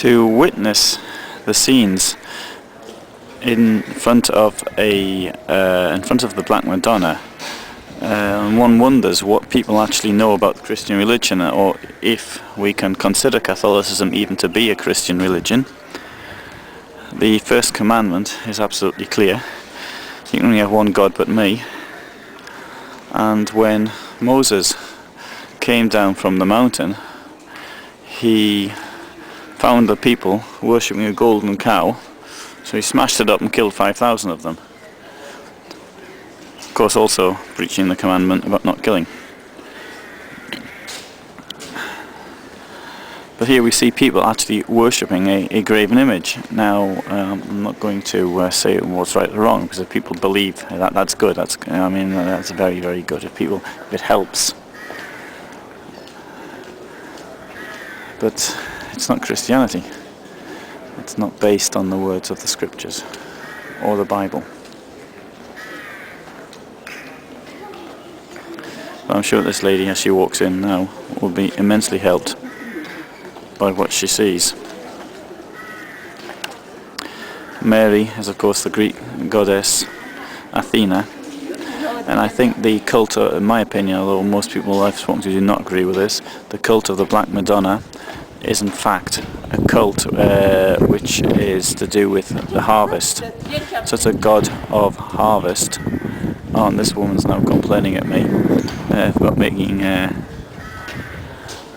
to witness the scenes in front of the Black Madonna. One wonders what people actually know about Christian religion, or if we can consider Catholicism even to be a Christian religion. The First Commandment is absolutely clear. You can only have one God but me. And when Moses came down from the mountain, he found the people worshipping a golden cow, so he smashed it up and killed 5,000 of them. Of course, also breaching the commandment about not killing. But here we see people actually worshipping a graven image. Now, I'm not going to say what's right or wrong, because if people believe that, that's good. That's very, very good. If it helps. But it's not Christianity. It's not based on the words of the scriptures or the Bible. But I'm sure this lady, as she walks in now, will be immensely helped by what she sees. Mary is, of course, the Greek goddess Athena, and I think the cult, in my opinion, although most people I've spoken to do not agree with this, the cult of the Black Madonna is in fact a cult which is to do with the harvest. So it's a god of harvest. Oh, and this woman's now complaining at me about making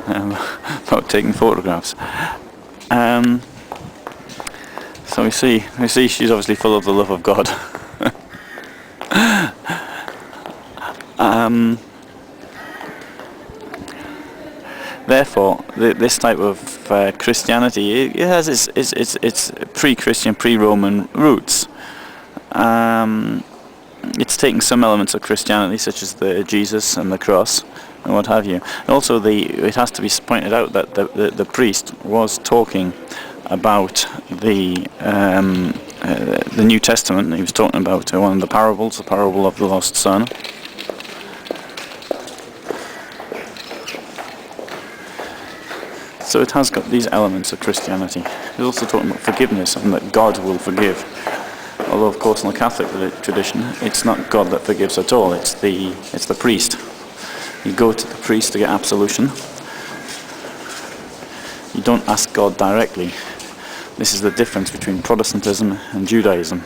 about taking photographs. So we see she's obviously full of the love of God. Therefore, this type of Christianity, it has its pre-Christian, pre-Roman roots. It's taking some elements of Christianity, such as the Jesus and the cross and what have you. And also, it has to be pointed out that the priest was talking about the New Testament. He was talking about one of the parables, the parable of the lost son. So it has got these elements of Christianity. He's also talking about forgiveness and that God will forgive. Although, of course, in the Catholic tradition, it's not God that forgives at all. It's the priest. You go to the priest to get absolution. You don't ask God directly. This is the difference between Protestantism and Judaism,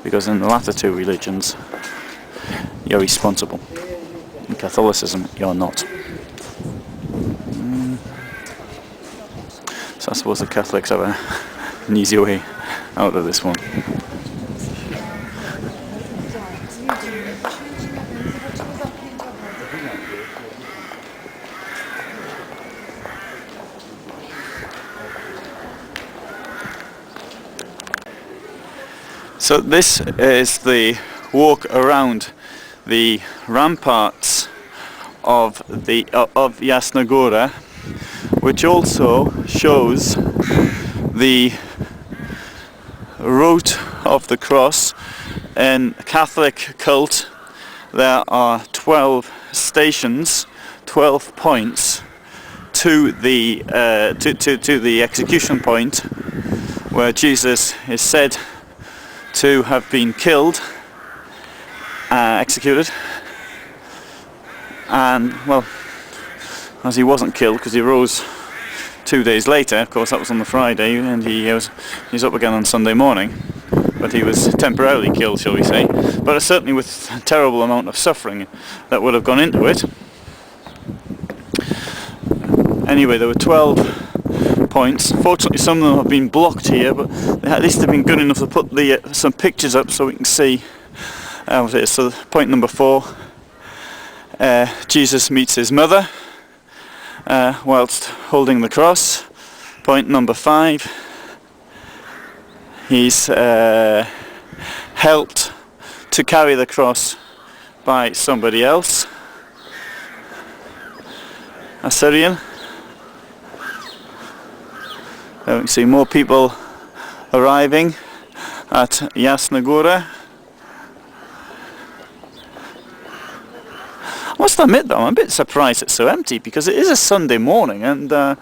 because in the latter two religions, you're responsible. In Catholicism, you're not. So I suppose the Catholics have an easy way out of this one. So this is the walk around the ramparts of Jasna Góra, which also shows the root of the cross. In Catholic cult, there are 12 stations, 12 points to the execution point, where Jesus is said to have been killed, executed, and, well, as he wasn't killed because he rose 2 days later. Of course, that was on the Friday, and he's up again on Sunday morning, but he was temporarily killed, shall we say, but certainly with a terrible amount of suffering that would have gone into it. Anyway, there were 12 points. Fortunately, some of them have been blocked here, but at least they've been good enough to put some pictures up so we can see what it is. So point number 4, Jesus meets his mother whilst holding the cross. Point number 5, he's helped to carry the cross by somebody else, a Syrian. We can see more people arriving at Jasna Góra. must admit though, I'm a bit surprised it's so empty, because it is a Sunday morning, and I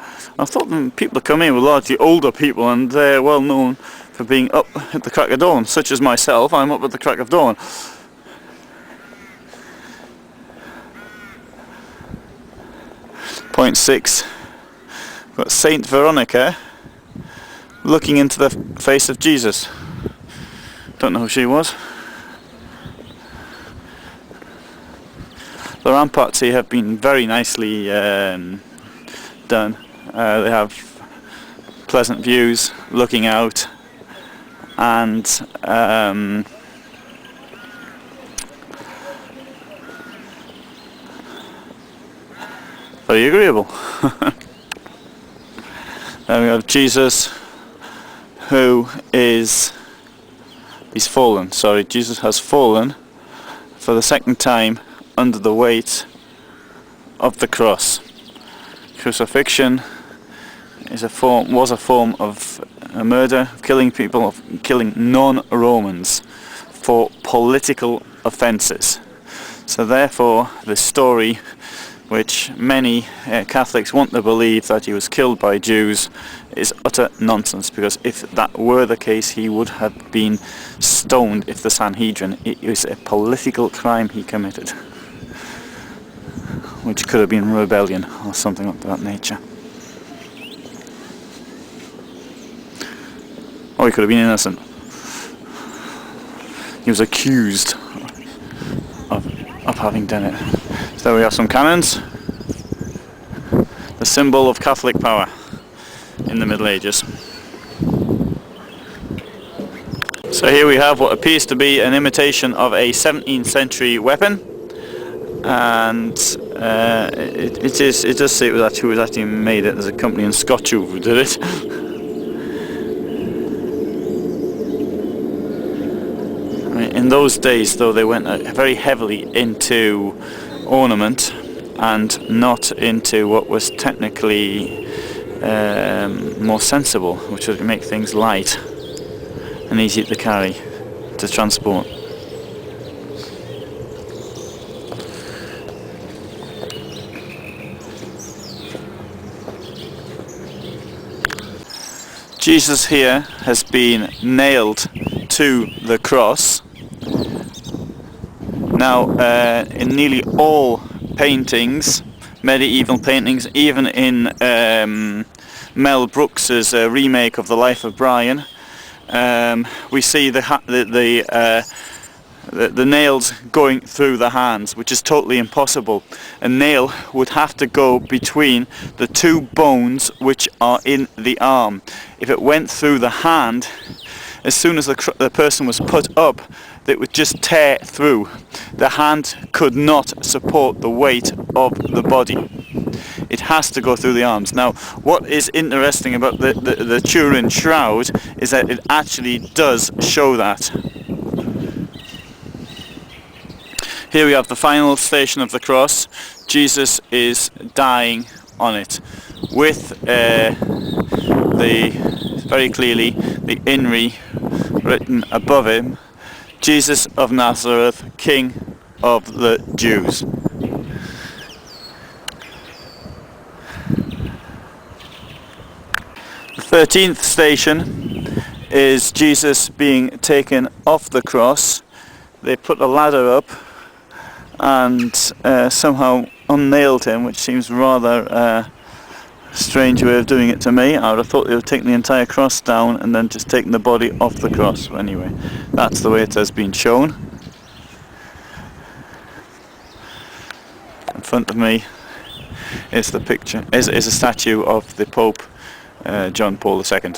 thought the people that come in were largely older people, and they're well known for being up at the crack of dawn, such as myself. I'm up at the crack of dawn. Point 6. We've got Saint Veronica looking into the face of Jesus. Don't know who she was. The ramparts here have been very nicely done. They have pleasant views looking out, and very agreeable. Then we have Jesus, who is, he's fallen, sorry, Jesus has fallen for the second time under the weight of the cross. Crucifixion was a form of murder, of killing people, of killing non-Romans for political offences. So therefore the story, which many Catholics want to believe, that he was killed by Jews, is utter nonsense, because if that were the case, he would have been stoned if the Sanhedrin. It was a political crime he committed, which could have been rebellion or something of that nature. Or he could have been innocent. He was accused of having done it. So there we have some cannons. The symbol of Catholic power in the Middle Ages. So here we have what appears to be an imitation of a 17th century weapon, and it does say it was who actually made it. There's a company in Scotland who did it. In those days, though, they went very heavily into ornament and not into what was technically more sensible, which would make things light and easy to carry, to transport. Jesus here has been nailed to the cross. Now, in nearly all paintings, medieval paintings, even in Mel Brooks's remake of The Life of Brian, we see the nails going through the hands, which is totally impossible. A nail would have to go between the two bones which are in the arm. If it went through the hand, as soon as the person was put up, it would just tear through. The hand could not support the weight of the body. It has to go through the arms. Now, what is interesting about the Turin shroud is that it actually does show that. Here we have the final station of the cross. Jesus is dying on it, with very clearly the INRI written above him: Jesus of Nazareth, King of the Jews. The 13th station is Jesus being taken off the cross. They put a ladder up and somehow unnailed him, which seems rather strange way of doing it to me. I would have thought they would have taken the entire cross down and then just taken the body off the cross. But anyway, that's the way it has been shown. In front of me is the picture, is a statue of the Pope John Paul II.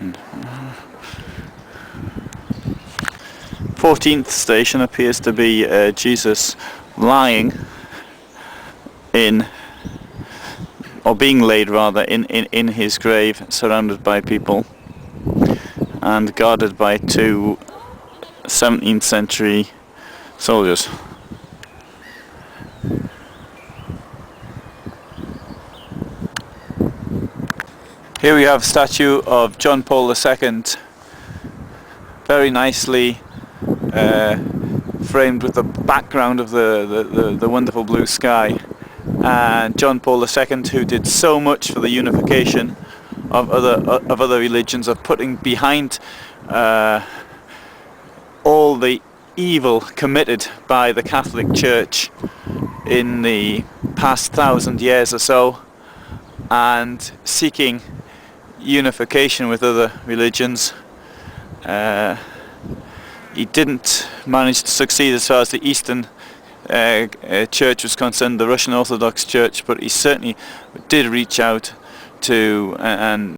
And 14th station appears to be Jesus lying in, or being laid rather, in his grave, surrounded by people and guarded by two 17th century soldiers. Here we have a statue of John Paul II, very nicely framed with the background of the wonderful blue sky. And John Paul II, who did so much for the unification of other religions, of putting behind all the evil committed by the Catholic Church in the past 1,000 years or so, and seeking unification with other religions. He didn't manage to succeed as far as the Eastern Church was concerned, the Russian Orthodox Church, but he certainly did reach out to and